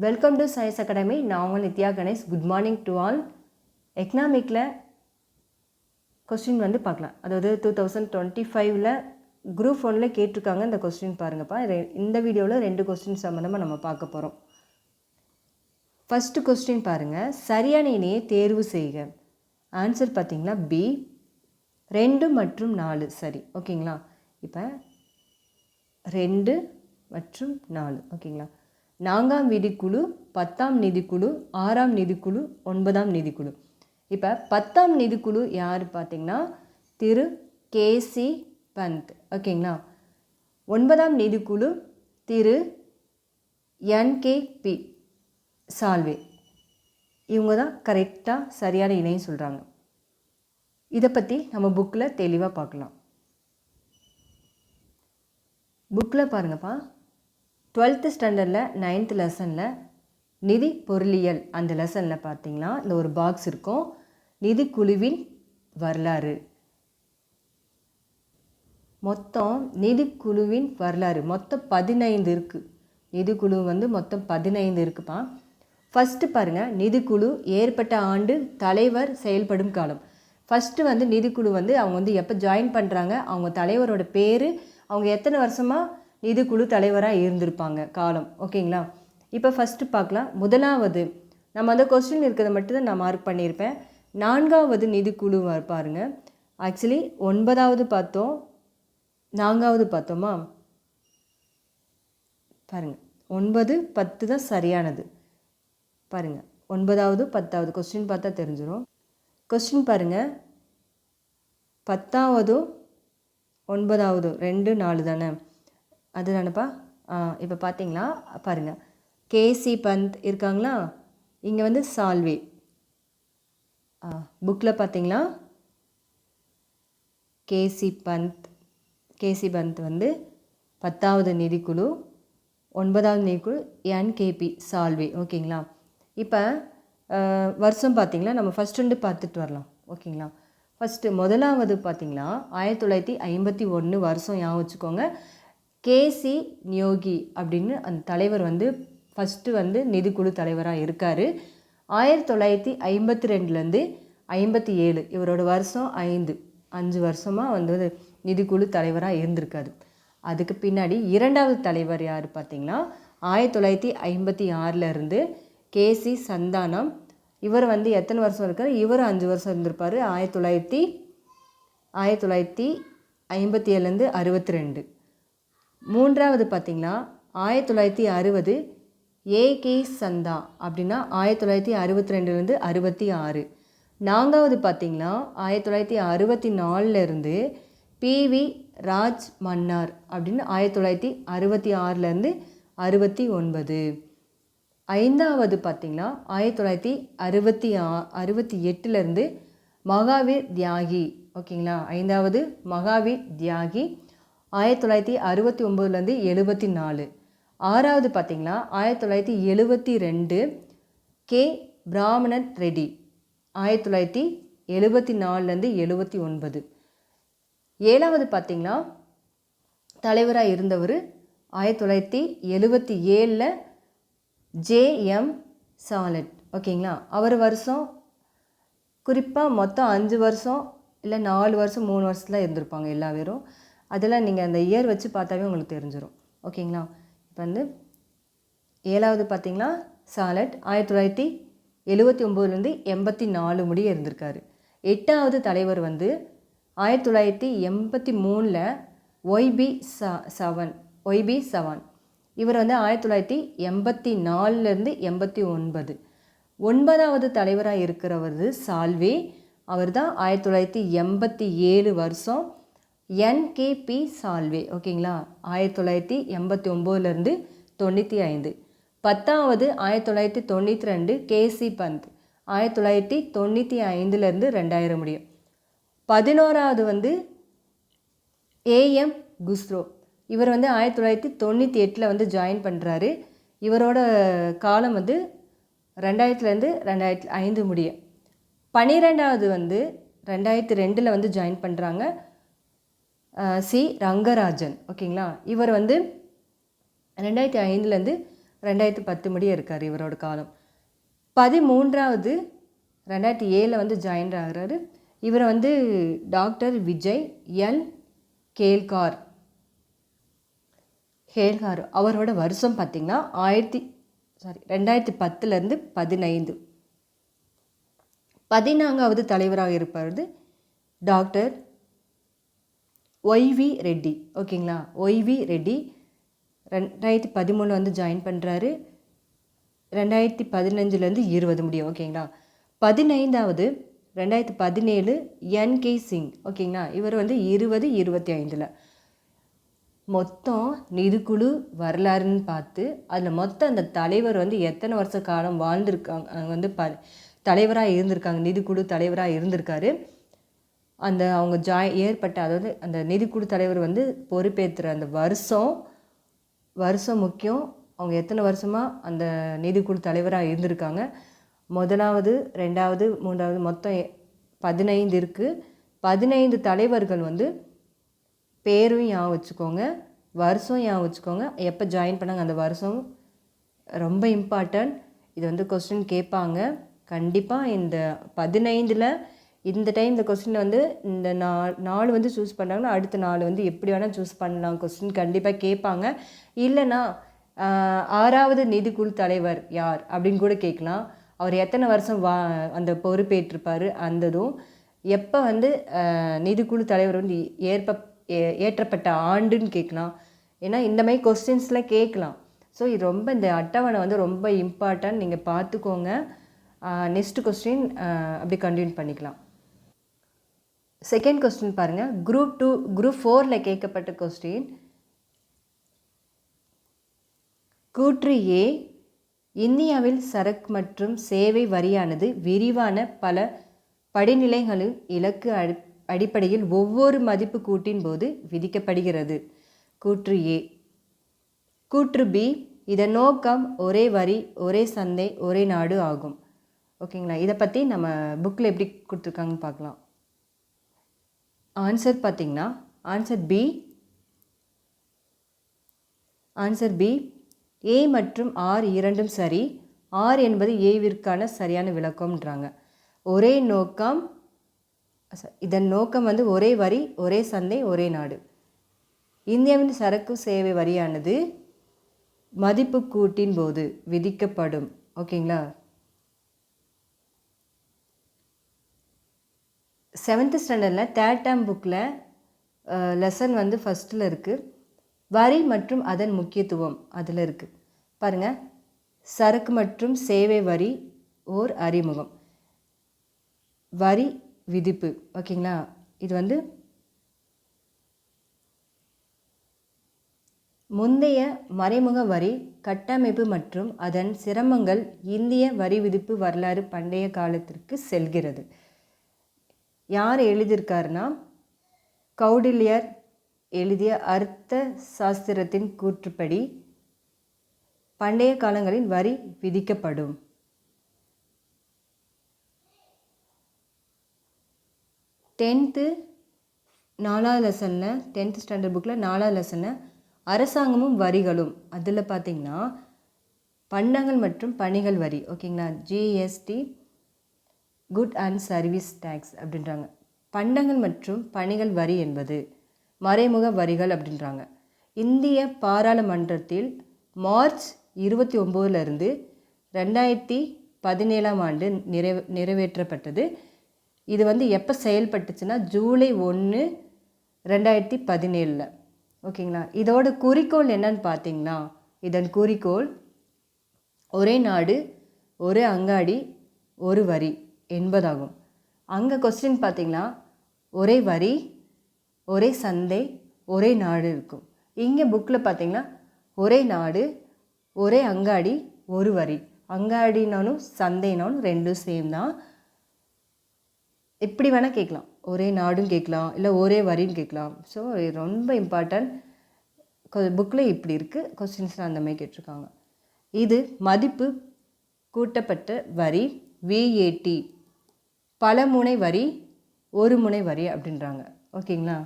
Welcome to science academy. நான் உங்கள் Nithya Ganesh. Good morning to all. எக்கனாமிக்கில் கொஸ்டின் வந்து பார்க்கலாம். அதாவது 2025 குரூப் 1 கேட்டிருக்காங்க. இந்த கொஸ்டின் பாருங்கப்பா. இந்த வீடியோவில் 2 கொஸ்டின் சம்மந்தமாக நம்ம பார்க்க போகிறோம். ஃபஸ்ட்டு கொஸ்டின் பாருங்கள். சரியான இணையை தேர்வு செய்க. ஆன்சர் பார்த்திங்கன்னா பி 2 மற்றும் 4 சரி. ஓகேங்களா? இப்போ 2 மற்றும் 4 ஓகேங்களா? 4ஆம் விதிக்குழு, 10ஆம் நிதிக்குழு, 6ஆம் நிதிக்குழு, 9ஆம் நிதிக்குழு. இப்போ 10ஆம் நிதிக்குழு யார் பார்த்திங்கன்னா திரு கேசி பந்த். ஓகேங்களா? 9ஆம் நிதிக்குழு திரு NKP சால்வே. இவங்க தான் கரெக்டாக சரியான இணைன்னு சொல்கிறாங்க. இதை பற்றி நம்ம புக்கில் தெளிவாக பார்க்கலாம். புக்கில் பாருங்கப்பா. 12th ஸ்டாண்டர்டில் 9th லெசனில் நிதி பொருளியல் அந்த லெசனில் பார்த்திங்கன்னா இந்த ஒரு பாக்ஸ் இருக்கும். நிதிக்குழுவின் வரலாறு. மொத்தம் நிதிக்குழுவின் வரலாறு மொத்தம் 15 இருக்குது. நிதிக்குழு வந்து மொத்தம் 15 இருக்குப்பா. ஃபஸ்ட்டு பாருங்கள், நிதிக்குழு ஏற்பட்ட ஆண்டு, தலைவர், செயல்படும் காலம். ஃபஸ்ட்டு வந்து நிதிக்குழு வந்து அவங்க வந்து எப்போ ஜாயின் பண்ணுறாங்க, அவங்க தலைவரோட பேர், அவங்க எத்தனை வருஷமாக நிதிக்குழு தலைவராக இருந்திருப்பாங்க, காலம். ஓகேங்களா? இப்போ ஃபஸ்ட்டு பார்க்கலாம். முதலாவது நம்ம அந்த கொஸ்டின் இருக்கிறத மட்டும்தான் நான் மார்க் பண்ணியிருப்பேன். 4ஆவது நிதிக்குழு பாருங்கள். ஆக்சுவலி 9ஆவது பார்த்தோம், 4ஆவது பார்த்தோமா? பாருங்கள், 9, 10 தான் சரியானது. பாருங்கள், 9ஆவது 10ஆவது கொஸ்டின் பார்த்தா தெரிஞ்சிடும். கொஸ்டின் பாருங்கள், 10ஆவதும் 9ஆவது 2, 4 தானே? அது தானேப்பா. இப்போ பார்த்தீங்களா பாருங்கள், கேசி பந்த் இருக்காங்களா, இங்கே வந்து சால்வே. புக்கில் பார்த்தீங்களா கேசி பந்த் வந்து 10ஆவது நிதிக்குழு, 9ஆவது நிதிக்குழு NKP சால்வே. ஓகேங்களா? இப்போ வருஷம் பார்த்திங்களா, நம்ம ஃபஸ்ட் 2 பார்த்துட்டு வரலாம். ஓகேங்களா? ஃபஸ்ட்டு முதலாவது பார்த்திங்களா 1951 வருஷம் ஞாபகம் வச்சுக்கோங்க. கேசி நியோகி அப்படின்னு அந்த தலைவர் வந்து ஃபஸ்ட்டு வந்து நிதிக்குழு தலைவராக இருக்கார். 1952லேருந்து 57 இவரோட வருஷம் 5 வருஷமாக வந்து நிதிக்குழு தலைவராக இருந்திருக்காரு. அதுக்கு பின்னாடி 2ஆவது தலைவர் யார் பார்த்திங்கன்னா 1956லேருந்து கேசி சந்தானம். இவர் வந்து எத்தனை வருஷம் இருக்கார்? இவர் 5 வருஷம் இருந்திருப்பார். 1957லேருந்து 62. 3ஆவது பார்த்திங்கன்னா 1960 ஏகே சந்தா அப்படின்னா 1962லேருந்து 66. 4ஆவது பார்த்திங்கன்னா 1964லேருந்து PV ராஜ் மன்னார் அப்படின்னு 1966லேருந்து 69. 5ஆவது பார்த்திங்கன்னா 1968லேருந்து மகாவீர் தியாகி. ஓகேங்களா? 5ஆவது மகாவீர் தியாகி 1969லேருந்து 74. 6ஆவது பார்த்திங்கன்னா 1972 கே பிராமணன் ரெட்டி 1974லேருந்து 79. 7ஆவது பார்த்திங்கன்னா தலைவராக இருந்தவர் 1977 JM சாலட். ஓகேங்களா? அவர் வருஷம் குறிப்பாக மொத்தம் 5 வருஷம் இல்லை 4 வருஷம் 3 வருஷத்தில் இருந்திருப்பாங்க எல்லா பேரும். அதெல்லாம் நீங்கள் அந்த இயர் வச்சு பார்த்தாவே உங்களுக்கு தெரிஞ்சிடும். ஓகேங்களா? இப்போ வந்து 7ஆவது பார்த்திங்கன்னா சாலட் 1979லேருந்து 84 முடிய இருந்திருக்காரு. 8ஆவது தலைவர் வந்து 1983 ஒய்பி சவான். இவர் வந்து 1984லேருந்து 89. 9ஆவது தலைவராக இருக்கிறவர் சால்வே. அவர் தான் 1987 வருஷம் NKP சால்வே. ஓகேங்களா? 1989லேருந்து 95. 10ஆவது 1992 கேசி பந்த் 1995லேருந்து 2000 முடியும். 11ஆவது வந்து AM குஸ்ரோ. இவர் வந்து 1998 வந்து ஜாயின் பண்ணுறாரு. இவரோட காலம் வந்து 2000லேருந்து 2005 முடியும். 12ஆவது வந்து 2002 வந்து ஜாயின் பண்ணுறாங்க. சி ரங்கராஜன். ஓகேங்களா? இவர் வந்து 2005லேருந்து 2010 முடிய இருக்கார் இவரோட காலம். 13வது 2007 வந்து ஜாயின் ஆகிறாரு. இவரை வந்து டாக்டர் விஜய் எல் கேல்கார் அவரோட வருஷம் பார்த்திங்கன்னா 2010லேருந்து 15. 14வது தலைவராக இருப்பது டாக்டர் ஒய்வி ரெட்டி. ஓகேங்களா, ஒய்வி ரெட்டி 2013 வந்து ஜாயின் பண்ணுறாரு. 2015லேருந்து 20 முடியும். ஓகேங்களா. 15வது 2017 என்கே சிங். ஓகேங்களா, இவர் வந்து 2025. மொத்தம் நிதிக்குழு வரலாறுன்னு பார்த்து அதில் மொத்தம் அந்த தலைவர் வந்து எத்தனை வருஷ காலம் வாழ்ந்திருக்காங்க, வந்து தலைவராக இருந்திருக்காங்க, நிதிக்குழு தலைவராக இருந்திருக்காரு. அந்த அவங்க ஏற்பட்ட, அதாவது அந்த நிதிக்குழு தலைவர் வந்து பொறுப்பேற்றுற அந்த வருஷம் முக்கியம். அவங்க எத்தனை வருஷமாக அந்த நிதிக்குழு தலைவராக இருந்திருக்காங்க. 1வது 2வது 3வது மொத்தம் 15 இருக்குது. 15 தலைவர்கள் வந்து பேரும் ஞாபகம் வச்சுக்கோங்க, வருஷம் ஞாபகம் வச்சுக்கோங்க, எப்போ ஜாயின் பண்ணாங்க அந்த வருஷம் ரொம்ப இம்பார்ட்டன்ட். இது வந்து கொஸ்டின் கேட்பாங்க கண்டிப்பாக. இந்த 15ல் இந்த டைம் இந்த கொஸ்டின் வந்து இந்த 4 வந்து சூஸ் பண்ணுறாங்கன்னா அடுத்த 4 வந்து எப்படி வேணால் சூஸ் பண்ணலாம். கொஸ்டின் கண்டிப்பாக கேட்பாங்க. இல்லைன்னா 6வது நிதிக்குழு தலைவர் யார் அப்படின்னு கூட கேட்கலாம். அவர் எத்தனை வருஷம் அந்த பொறுப்பேற்றிருப்பார், அந்ததும் எப்போ வந்து நிதிக்குழு தலைவர் வந்து ஏற்றப்பட்ட ஆண்டுன்னு கேட்கலாம். ஏன்னா இந்த மாதிரி கொஸ்டின்ஸில் கேட்கலாம். ஸோ இது ரொம்ப, இந்த அட்டவணை வந்து ரொம்ப இம்பார்ட்டன்ட், நீங்கள் பார்த்துக்கோங்க. நெக்ஸ்ட் கொஸ்டின் அப்படி கண்டினியூ பண்ணிக்கலாம். செகண்ட் கொஸ்டின் பாருங்கள். குரூப் 4ல் கேட்கப்பட்ட கொஸ்டின். கூற்று ஏ, இந்தியாவில் சரக்கு மற்றும் சேவை வரியானது விரிவான பல படிநிலைகளின் இலக்கு அடிப்படையில் ஒவ்வொரு மதிப்பு கூட்டின் போது விதிக்கப்படுகிறது. கூற்று ஏ. கூற்று பி, இதன் நோக்கம் ஒரே வரி, ஒரே சந்தை, ஒரே நாடு ஆகும். ஓகேங்களா, இதை பற்றி நம்ம புக்கில் எப்படி கொடுத்துருக்காங்கன்னு பார்க்கலாம். ஆன்சர் பார்த்திங்கன்னா ஆன்சர் பி. ஏ மற்றும் ஆர் இரண்டும் சரி. ஆர் என்பது ஏவிற்கான சரியான விளக்கம்ன்றாங்க. ஒரே நோக்கம், இதன் நோக்கம் வந்து ஒரே வரி, ஒரே சந்தை, ஒரே நாடு. இந்தியாவின் சரக்கு சேவை வரியானது மதிப்பு கூட்டின் போது விதிக்கப்படும். ஓகேங்களா. 7th ஸ்டாண்டர்டில் 3rd term புக்கில் லெசன் வந்து ஃபஸ்ட்டில் இருக்குது. வரி மற்றும் அதன் முக்கியத்துவம் அதில் இருக்குது. பாருங்கள், சரக்கு மற்றும் சேவை வரி ஓர் அறிமுகம், வரி விதிப்பு. ஓகேங்களா, இது வந்து முந்தைய மறைமுக வரி கட்டமைப்பு மற்றும் அதன் சிரமங்கள் இந்திய வரி விதிப்பு வரலாறு பண்டைய காலத்திற்கு செல்கிறது. யார் எழுதியிருக்காருன்னா கௌடில்யர் எழுதிய அர்த்த சாஸ்திரத்தின் கூற்றுப்படி பண்டைய காலங்களில் வரி விதிக்கப்படும். டென்த்து 4வது லெசனில் 10th ஸ்டாண்டர்ட் புக்கில் 4வது லெசனில் அரசாங்கமும் வரிகளும், அதில் பார்த்திங்கன்னா பண்டங்கள் மற்றும் பணிகள் வரி. ஓகேங்களா, GST, good and service tax அப்படின்றாங்க. பண்டங்கள் மற்றும் பணிகள் வரி என்பது மறைமுக வரிகள் அப்படின்றாங்க. இந்திய பாராளுமன்றத்தில் மார்ச் 29 2017 ஆண்டு நிறைவேற்றப்பட்டது. இது வந்து எப்போ செயல்பட்டுச்சுன்னா ஜூலை 1 2017. ஓகேங்களா, இதோட குறிக்கோள் என்னன்னு பார்த்தீங்கன்னா, இதன் குறிக்கோள் ஒரே நாடு, ஒரு அங்காடி, ஒரு வரி என்பதாகும். அங்கே கொஸ்டின் பார்த்திங்கன்னா ஒரே வரி, ஒரே சந்தை, ஒரே நாடு இருக்கும். இங்கே புக்கில் பார்த்திங்கன்னா ஒரே நாடு, ஒரே அங்காடி, ஒரு வரி. அங்காடினாலும் சந்தைனாலும் ரெண்டும் சேம் தான். எப்படி வேணால் கேட்கலாம், ஒரே நாடும் கேட்கலாம், இல்லை ஒரே வரின்னு கேட்கலாம். ஸோ இது ரொம்ப இம்பார்ட்டன்ட். புக்கில் இப்படி இருக்குது, கொஸ்டின்ஸில் அந்த மாதிரி கேட்டிருக்காங்க. இது மதிப்பு கூட்டப்பட்ட வரி, விஏடி, பல முனை வரி, ஒரு முனை வரி அப்படின்றாங்க. ஓகேங்களா,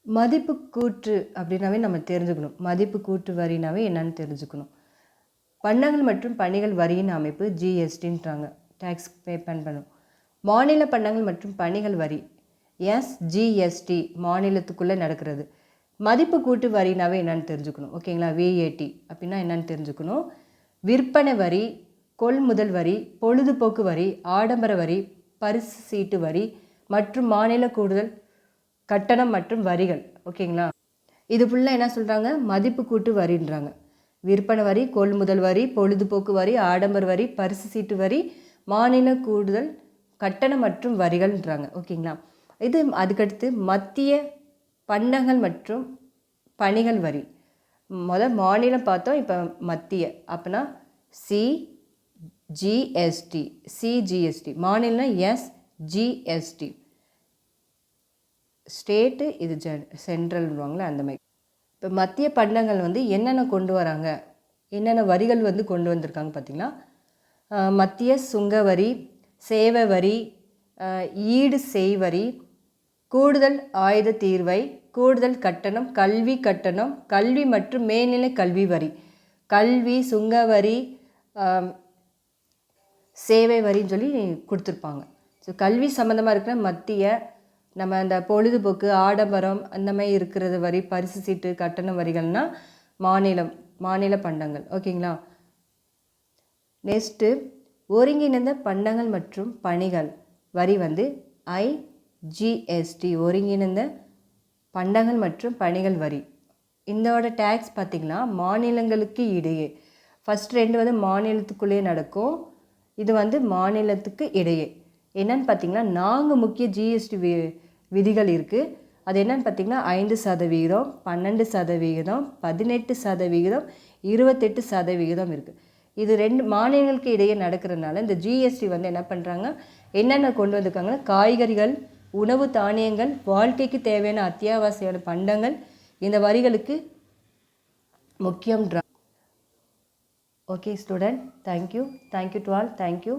மதிப்பு கூற்று அப்படின்னாவே நம்ம தெரிஞ்சுக்கணும். மதிப்பு கூற்று வரினாவே என்னன்னு தெரிஞ்சுக்கணும். பண்டங்கள் மற்றும் பணிகள் வரியின் அமைப்பு ஜிஎஸ்டின்றாங்க, டேக்ஸ் பே பண்ணணும். மாநில பண்டங்கள் மற்றும் பணிகள் வரி எஸ்ஜிஎஸ்டி மாநிலத்துக்குள்ளே நடக்கிறது. மதிப்பு கூட்டு வரினாவே என்னென்னு தெரிஞ்சுக்கணும், ஓகேங்களா. விஏடி அப்படின்னா என்னென்னு தெரிஞ்சுக்கணும். விற்பனை வரி, கொள்முதல் வரி, பொழுதுபோக்கு வரி, ஆடம்பர வரி, பரிசு சீட்டு வரி மற்றும் மாநில கூடுதல் கட்டணம் மற்றும் வரிகள், ஓகேங்களா. இது ஃபுல்லாக என்ன சொல்கிறாங்க, மதிப்பு கூட்டு வரின்றாங்க. விற்பனை வரி, கொள்முதல் வரி, பொழுதுபோக்கு வரி, ஆடம்பர வரி, பரிசு சீட்டு வரி, மாநில கூடுதல் கட்டணம் மற்றும் வரிகள்ன்றாங்க, ஓகேங்களா. இது அதுக்கடுத்து மத்திய பண்டங்கள் மற்றும் பணிகள் வரி. மாநிலம் பார்த்தோம், இப்போ மத்திய அப்படின்னா சிஜிஎஸ்டி. மாநிலம்னா எஸ்ஜிஎஸ்டி. ஸ்டேட்டு இது சென்ட்ரல்வாங்களே அந்த மாதிரி. இப்போ மத்திய பண்டங்கள் என்னென்ன கொண்டு வராங்க, என்னென்ன வரிகள் கொண்டு வந்திருக்காங்க பார்த்திங்கன்னா, மத்திய சுங்க வரி, சேவை வரி, ஈடு செய்வரி, கூடுதல் ஆயுத தீர்வை, கூடுதல் கட்டணம், கல்வி கட்டணம், கல்வி மற்றும் மேல்நிலை கல்வி வரி, கல்வி சுங்க வரி, சேவை வரின்னு சொல்லி கொடுத்துருப்பாங்க. ஸோ கல்வி சம்மந்தமாக இருக்கிற மத்திய, நம்ம அந்த பொழுதுபோக்கு ஆடம்பரம் அந்த மாதிரி இருக்கிறது வரி, பரிசு சீட்டு கட்டண வரிகள்னால் மாநில பண்டங்கள், ஓகேங்களா. நெக்ஸ்ட்டு ஒருங்கிணைந்த பண்டங்கள் மற்றும் பணிகள் வரி ஐஜிஎஸ்டி, ஒருங்கிணைந்த பண்டங்கள் மற்றும் பணிகள் வரி. இதோட டேக்ஸ் பார்த்திங்கன்னா மாநிலங்களுக்கு இடையே, ஃபஸ்ட் ரெண்டு மாநிலத்துக்குள்ளேயே நடக்கும், இது மாநிலத்துக்கு இடையே. என்னென்னு பார்த்திங்கன்னா 4 முக்கிய ஜிஎஸ்டி விதிகள் இருக்குது. அது என்னென்னு பார்த்திங்கன்னா 5%, 12%, 18%, 28% இருக்குது. இது 2 மாநிலங்களுக்கு இடையே நடக்கிறதுனால இந்த ஜிஎஸ்டி என்ன பண்ணுறாங்க, என்னென்ன கொண்டு வந்திருக்காங்கன்னா காய்கறிகள், உணவு தானியங்கள், வாழ்க்கைக்கு தேவையான அத்தியாவசிய பண்டங்கள் இந்த வரிகளுக்கு முக்கியம். Okay student, thank you to all, thank you.